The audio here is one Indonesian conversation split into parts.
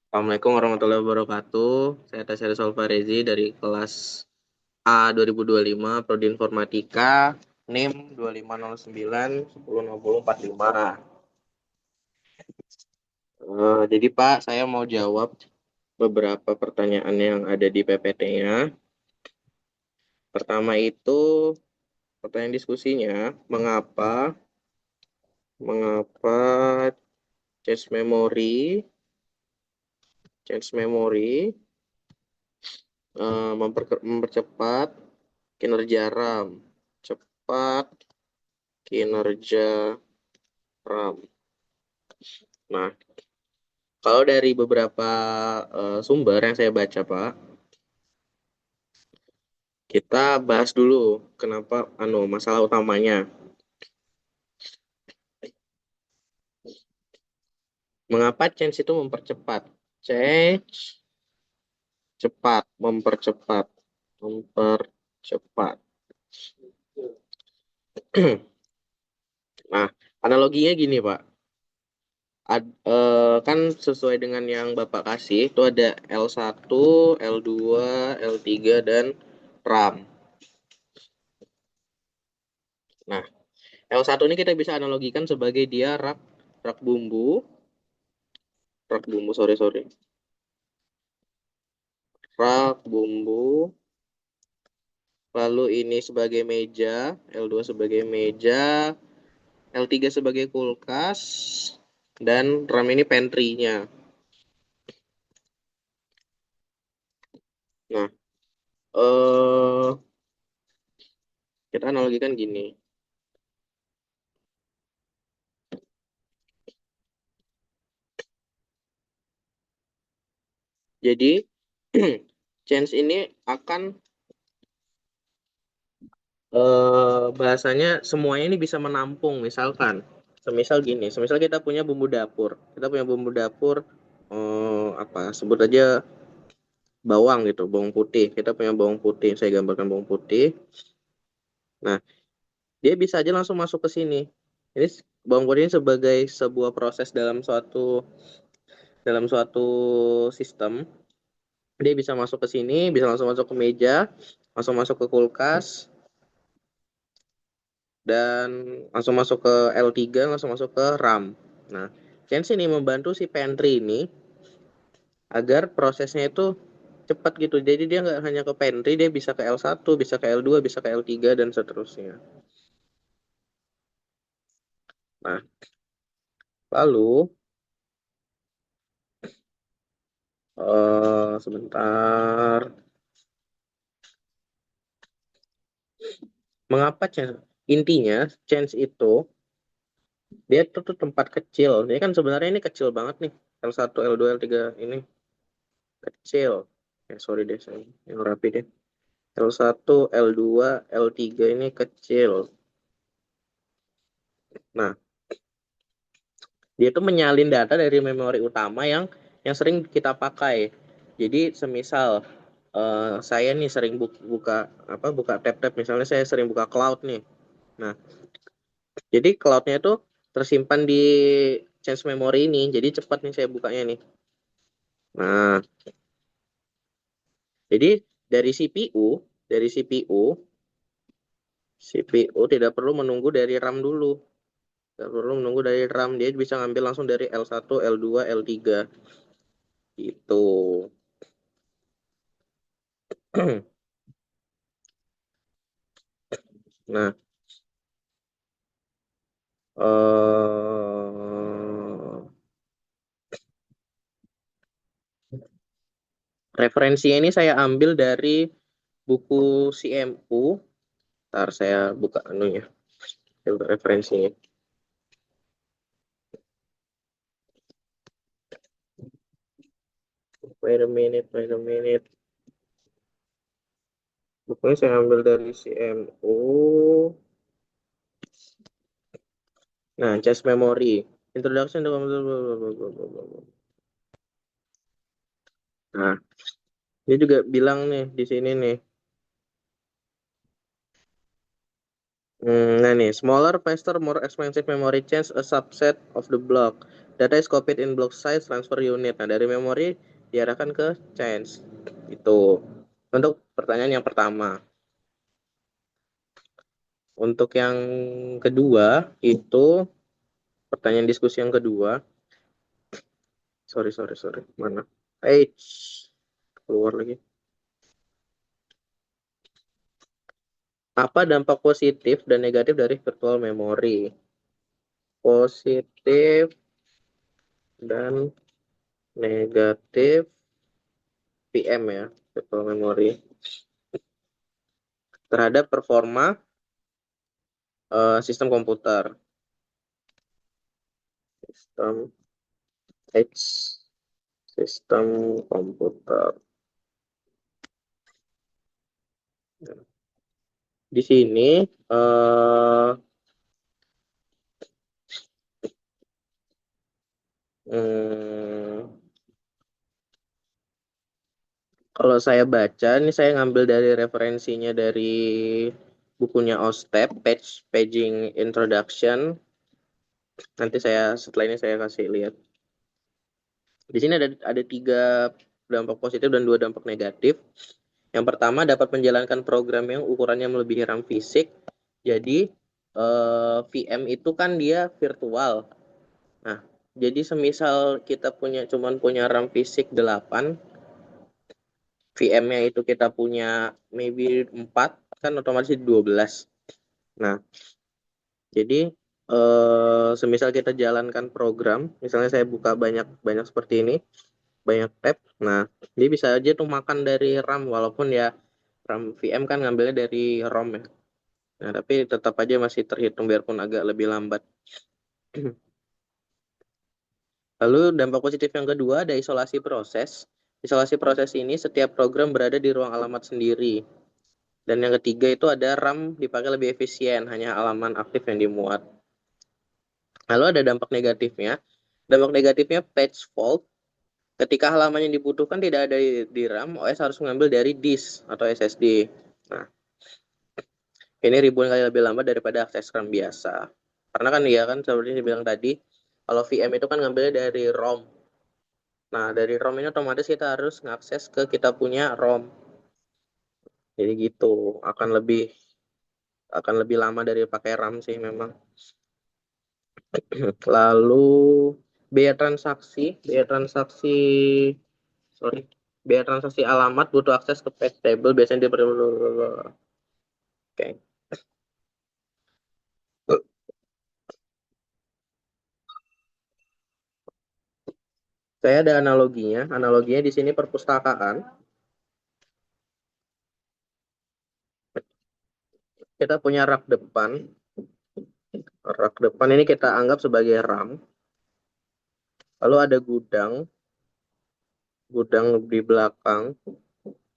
Assalamualaikum warahmatullahi wabarakatuh. Saya Tasyari Solfarezi dari kelas A 2025, Prodi Informatika, NIM 2509 106045. Jadi Pak, saya mau jawab beberapa pertanyaan yang ada di PPT-nya. Pertama itu pertanyaan diskusinya, mengapa cache memory mempercepat kinerja RAM, cepat kinerja RAM. Nah, kalau dari beberapa sumber yang saya baca, Pak, kita bahas dulu kenapa masalah utamanya. Mengapa change itu mempercepat? Change cepat, mempercepat. Nah, analoginya gini, Pak. Kan sesuai dengan yang Bapak kasih, itu ada L1, L2, L3, dan RAM. Nah, L1 ini kita bisa analogikan sebagai dia rak rak bumbu, sorry. Rak bumbu, lalu ini sebagai meja, L2 sebagai meja, L3 sebagai kulkas, dan RAM ini pantry-nya. Nah, eh kita analogikan gini. Jadi, change ini akan bahasanya semuanya ini bisa menampung, misalkan. Semisal kita punya bumbu dapur. Kita punya bumbu dapur, apa, sebut aja bawang gitu, bawang putih. Kita punya bawang putih, saya gambarkan bawang putih. Nah, dia bisa aja langsung masuk ke sini. Ini bawang putih ini sebagai sebuah proses dalam suatu sistem. Dia bisa masuk ke sini, bisa langsung masuk ke meja, langsung masuk ke kulkas, dan langsung masuk ke L3, langsung masuk ke RAM. Nah, Chance ini membantu si pantry ini agar prosesnya itu cepat gitu. Jadi dia nggak hanya ke pantry, dia bisa ke L1, bisa ke L2, bisa ke L3, dan seterusnya. Nah, lalu sebentar. Mengapa chance? Intinya, chance itu dia tuh tempat kecil. Ini kan sebenarnya ini kecil banget nih. L1, L2, L3 ini kecil. Sorry deh, saya yang rapi deh. L1, L2, L3 ini kecil. Nah, dia tuh menyalin data dari memori utama yang sering kita pakai. Jadi semisal saya nih sering buka buka tab-tab, misalnya saya sering buka cloud nih. Nah, jadi cloudnya itu tersimpan di change memory ini. Jadi cepat nih saya bukanya nih. Nah, jadi dari CPU tidak perlu menunggu dari RAM dulu. Tidak perlu menunggu dari RAM, dia bisa ngambil langsung dari L1, L2, L3 gitu. Nah, eh referensinya ini saya ambil dari buku CMU. Ntar saya buka anunya, saya buka referensinya. Wait a minute. Bukunya saya ambil dari CMU. Nah, Chess Memory. Introduction to Nah, dia juga bilang nih di sini nih. Nah nih, smaller, faster, more expensive memory change a subset of the block. Data is copied in block size transfer unit. Nah, dari memori diarahkan ke change. Itu untuk pertanyaan yang pertama. Untuk yang kedua itu pertanyaan diskusi yang kedua. Sorry. Mana? Keluar lagi. Apa dampak positif dan negatif dari virtual memory? Positif dan negatif VM ya, virtual memory terhadap performa sistem komputer. Sistem H sistem komputer. Di sini kalau saya baca, ini saya ngambil dari referensinya dari bukunya OSTEP, Paging Introduction. Nanti setelah ini saya kasih lihat. Di sini ada 3 dampak positif dan 2 dampak negatif. Yang pertama, dapat menjalankan program yang ukurannya melebihi RAM fisik. Jadi VM itu kan dia virtual. Nah, jadi semisal kita cuman punya RAM fisik 8, VM-nya itu kita punya maybe 4, kan otomatis 12. Nah, jadi semisal kita jalankan program, misalnya saya buka banyak seperti ini, banyak tab. Nah, dia bisa aja tuh makan dari RAM, walaupun ya RAM VM kan ngambilnya dari ROM ya. Nah, tapi tetap aja masih terhitung biarpun agak lebih lambat. Lalu dampak positif yang kedua ada isolasi proses. Isolasi proses ini setiap program berada di ruang alamat sendiri. Dan yang ketiga itu ada RAM dipakai lebih efisien, hanya halaman aktif yang dimuat. Lalu ada dampak negatifnya. Dampak negatifnya page fault. Ketika halaman yang dibutuhkan tidak ada di RAM, OS harus mengambil dari disk atau SSD. Nah, ini ribuan kali lebih lambat daripada akses RAM biasa. Karena kan iya kan seperti yang dibilang tadi, kalau VM itu kan ngambilnya dari ROM. Nah, dari ROM ini otomatis kita harus ngakses ke kita punya ROM. Jadi gitu, akan lebih lama dari pakai RAM sih memang. Lalu sorry, biaya transaksi alamat butuh akses ke page table biasanya dia Oke. Saya ada analoginya. Analoginya di sini perpustakaan. Kita punya rak depan. Rak depan ini kita anggap sebagai RAM. Lalu ada gudang di belakang,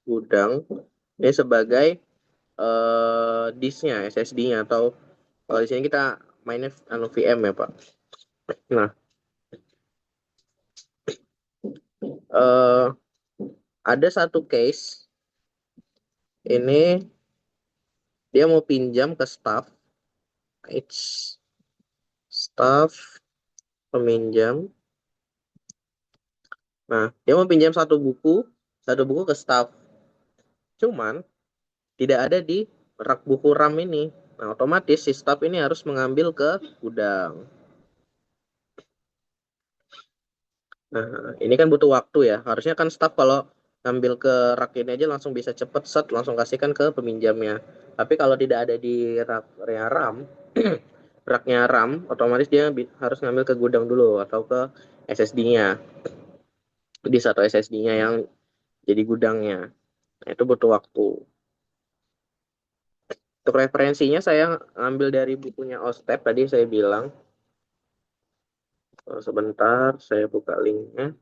gudang ini sebagai disknya, SSD-nya atau kalau di sini kita mainnya VM ya Pak. Nah, eh, ada satu case ini dia mau pinjam ke staff peminjam. Nah, dia mau pinjam satu buku ke staff. Cuman tidak ada di rak buku RAM ini. Nah, otomatis si staff ini harus mengambil ke gudang. Nah, ini kan butuh waktu ya. Harusnya kan staff kalau ngambil ke rak ini aja langsung bisa cepet set, langsung kasihkan ke peminjamnya. Tapi kalau tidak ada di raknya RAM, raknya RAM, otomatis dia harus ngambil ke gudang dulu atau ke SSD-nya. Di satu SSD-nya yang jadi gudangnya. Nah, itu butuh waktu. Untuk referensinya saya ambil dari bukunya OSTEP tadi saya bilang. Sebentar, saya buka linknya.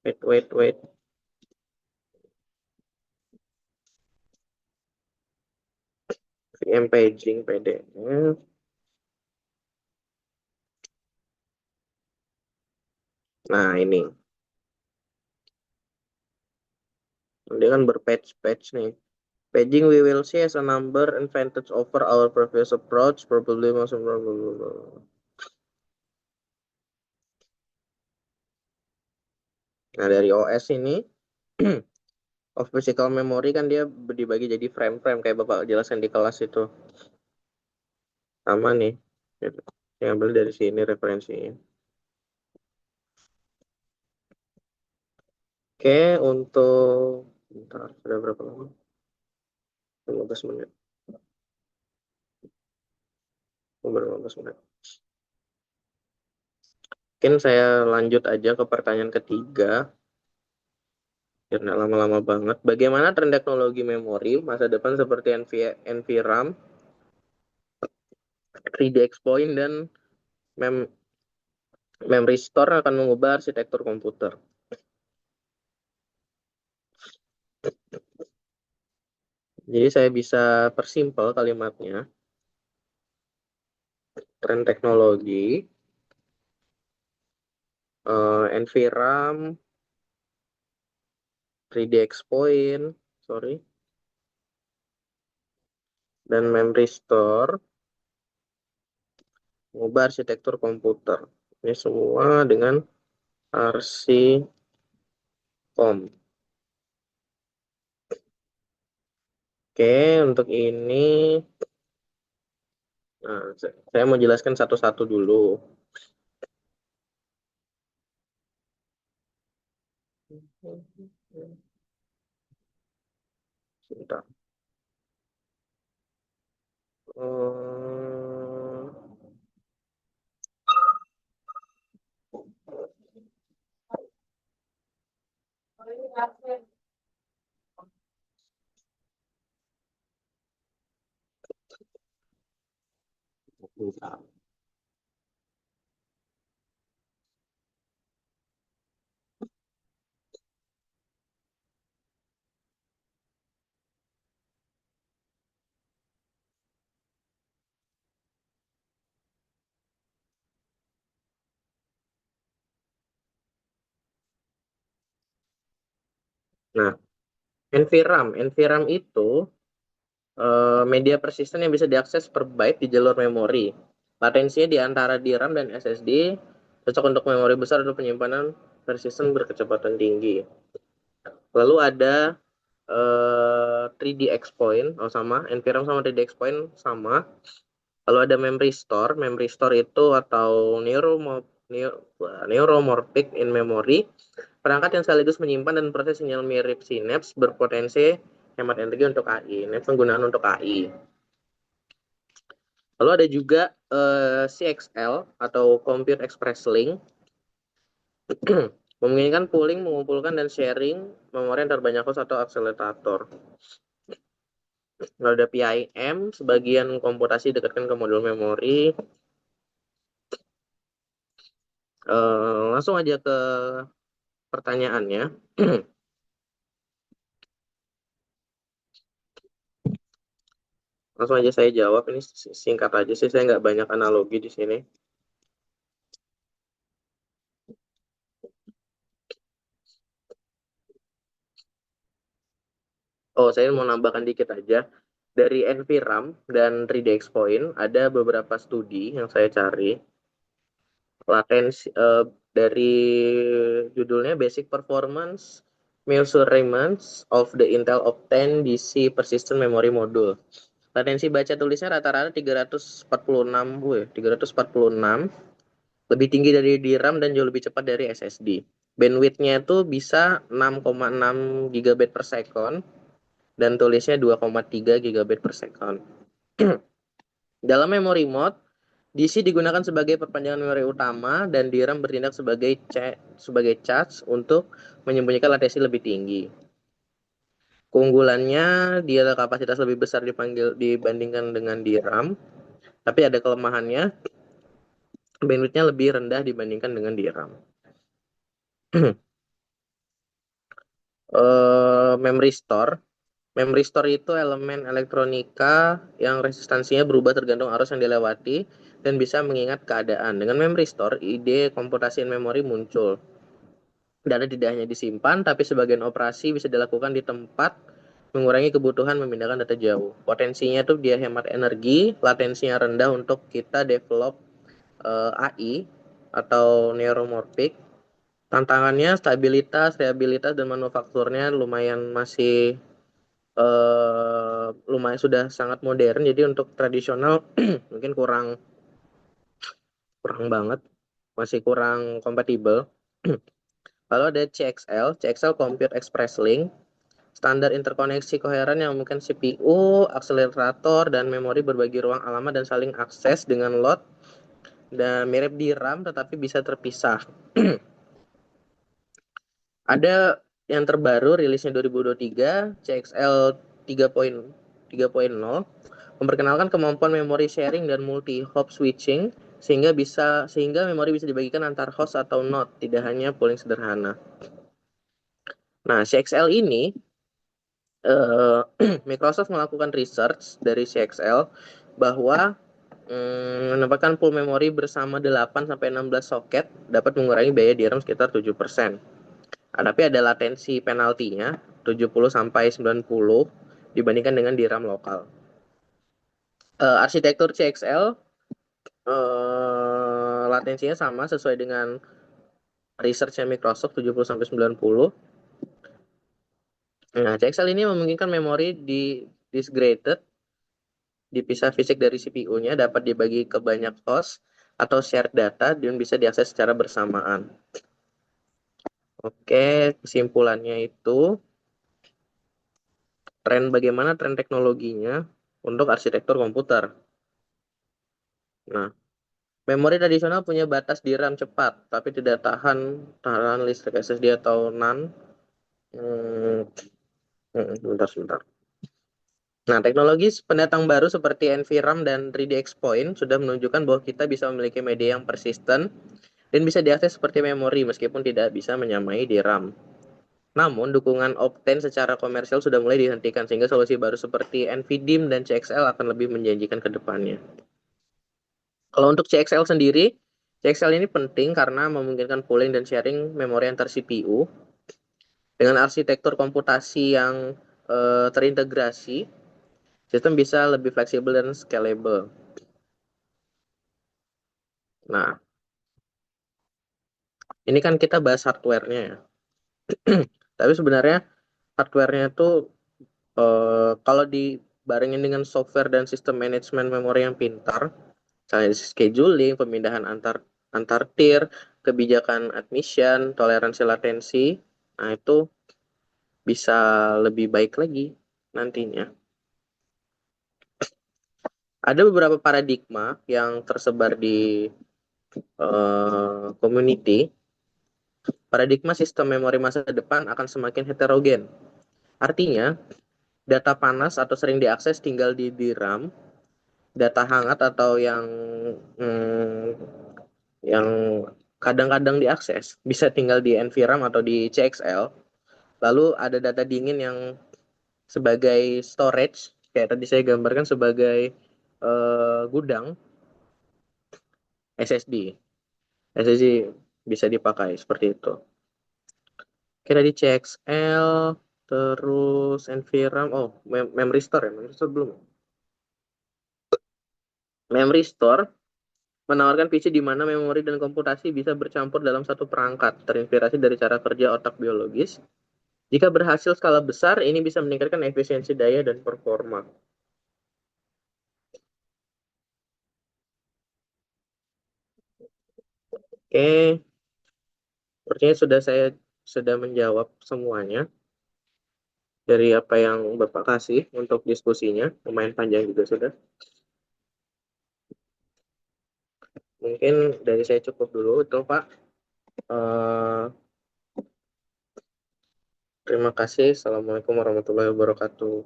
Wait. VM paging PDF. Nah, ini. Dia kan berpatch-patch nih. Paging we will see as a number advantage over our previous approach, probably most probable. Nah, dari OS ini of physical memory kan dia dibagi jadi frame-frame kayak Bapak jelaskan di kelas itu. Sama nih. Saya ambil dari sini referensinya. Oke, untuk bentar, sudah berapa lama? 15 menit. Umur 15 menit. Mungkin saya lanjut aja ke pertanyaan ketiga. Biar nggak lama-lama banget. Bagaimana tren teknologi memori masa depan seperti NVRAM, 3D Expoint, dan Memory Store akan mengubah arsitektur komputer? Jadi saya bisa persimpel kalimatnya. Tren teknologi, NVRAM, 3D Expoint, sorry, dan Memory Store mengubah arsitektur komputer. Ini semua dengan Arsikom. Oke, untuk ini, nah, saya mau jelaskan satu-satu dulu. Sebentar. Hmm, bentar. Nah, NVRAM itu media persisten yang bisa diakses per byte di jalur memori. Latensinya di antara DRAM dan SSD, cocok untuk memori besar atau penyimpanan persisten berkecepatan tinggi. Lalu ada 3D Expoint, sama, NVRAM sama 3D Expoint sama. Lalu ada Memory Store. Memory Store itu atau Neuromorphic in Memory, perangkat yang sekaligus menyimpan dan proses sinyal mirip sinaps, berpotensi hemat energi untuk AI. Ini penggunaan untuk AI. Lalu ada juga CXL atau Compute Express Link, memungkinkan pooling, mengumpulkan, dan sharing memori antar banyak host atau akselerator. Lalu ada PIM, sebagian komputasi dekatkan ke modul memori. Langsung aja ke pertanyaannya. Langsung aja saya jawab, ini singkat aja sih, saya nggak banyak analogi di sini. Oh, saya mau nambahkan dikit aja. Dari NVRAM dan 3D Expoint, ada beberapa studi yang saya cari. Latensi dari judulnya Basic Performance Measurements of the Intel Optane DC Persistent Memory Module. Latensi baca tulisnya rata-rata 346, lebih tinggi dari DRAM dan jauh lebih cepat dari SSD. Bandwidth-nya itu bisa 6,6 GB per second dan tulisnya 2,3 GB per second. Dalam memory mode, DC digunakan sebagai perpanjangan memori utama dan DRAM bertindak sebagai charge untuk menyembunyikan latensi lebih tinggi. Keunggulannya, dia ada kapasitas lebih besar dibandingkan dengan DRAM, tapi ada kelemahannya, bandwidth-nya lebih rendah dibandingkan dengan DRAM. Memory store. Memory store itu elemen elektronika yang resistansinya berubah tergantung arus yang dilewati dan bisa mengingat keadaan. Dengan memory store, ide komputasi memori muncul. Data tidak hanya disimpan, tapi sebagian operasi bisa dilakukan di tempat mengurangi kebutuhan memindahkan data jauh. Potensinya tuh dia hemat energi, latensinya rendah untuk kita develop AI atau neuromorphic. Tantangannya stabilitas, reliabilitas, dan manufakturnya lumayan masih lumayan sudah sangat modern. Jadi untuk tradisional mungkin kurang kurang banget, masih kurang kompatibel. Lalu ada CXL Compute Express Link, standar interkoneksi koheren yang memungkinkan CPU, akselerator, dan memori berbagi ruang alamat dan saling akses dengan load, dan mirip di RAM tetapi bisa terpisah. Ada yang terbaru rilisnya 2023, CXL 3.0, memperkenalkan kemampuan memory sharing dan multi hop switching sehingga memori bisa dibagikan antar host atau node, tidak hanya pooling sederhana. Nah, CXL ini Microsoft melakukan research dari CXL bahwa menambahkan pool memori bersama 8-16 soket dapat mengurangi biaya DRAM sekitar 7%. Tapi ada latensi penaltinya 70-90 dibandingkan dengan DRAM lokal. Arsitektur CXL latensinya sama sesuai dengan researchnya Microsoft 70-90. Nah, CXL ini memungkinkan memori di disgraded, dipisah fisik dari CPU-nya, dapat dibagi ke banyak host atau shared data dan bisa diakses secara bersamaan. Oke, kesimpulannya itu bagaimana tren teknologinya untuk arsitektur komputer. Nah, memori tradisional punya batas DRAM cepat, tapi tidak tahan listrik SSD atau NAND. Sebentar. Nah, teknologi pendatang baru seperti NVRAM dan 3D XPoint sudah menunjukkan bahwa kita bisa memiliki media yang persisten dan bisa diakses seperti memori meskipun tidak bisa menyamai DRAM. Namun, dukungan Optane secara komersial sudah mulai dihentikan sehingga solusi baru seperti NVDIMM dan CXL akan lebih menjanjikan ke depannya. Kalau untuk CXL sendiri, CXL ini penting karena memungkinkan pooling dan sharing memori antar CPU dengan arsitektur komputasi yang terintegrasi. Sistem bisa lebih fleksibel dan scalable. Nah, ini kan kita bahas hardware-nya ya. Tapi sebenarnya hardware-nya itu kalau dibarengin dengan software dan sistem manajemen memori yang pintar, misalnya scheduling, pemindahan antar tier, kebijakan admission, toleransi latensi, nah itu bisa lebih baik lagi nantinya. Ada beberapa paradigma yang tersebar di community. Paradigma sistem memori masa depan akan semakin heterogen. Artinya, data panas atau sering diakses tinggal di DRAM, data hangat atau yang kadang-kadang diakses bisa tinggal di NVRAM atau di CXL. Lalu ada data dingin yang sebagai storage, kayak tadi saya gambarkan sebagai gudang SSD. SSD bisa dipakai seperti itu. Kira di CXL, terus NVRAM, memory store ya, memory store belum. Memory store menawarkan PC di mana memori dan komputasi bisa bercampur dalam satu perangkat, terinspirasi dari cara kerja otak biologis. Jika berhasil skala besar, ini bisa meningkatkan efisiensi daya dan performa. Oke, sepertinya saya sudah menjawab semuanya dari apa yang Bapak kasih untuk diskusinya. Lumayan panjang juga sudah. Mungkin dari saya cukup dulu itu Pak. Eh, Terima kasih. Assalamualaikum warahmatullahi wabarakatuh.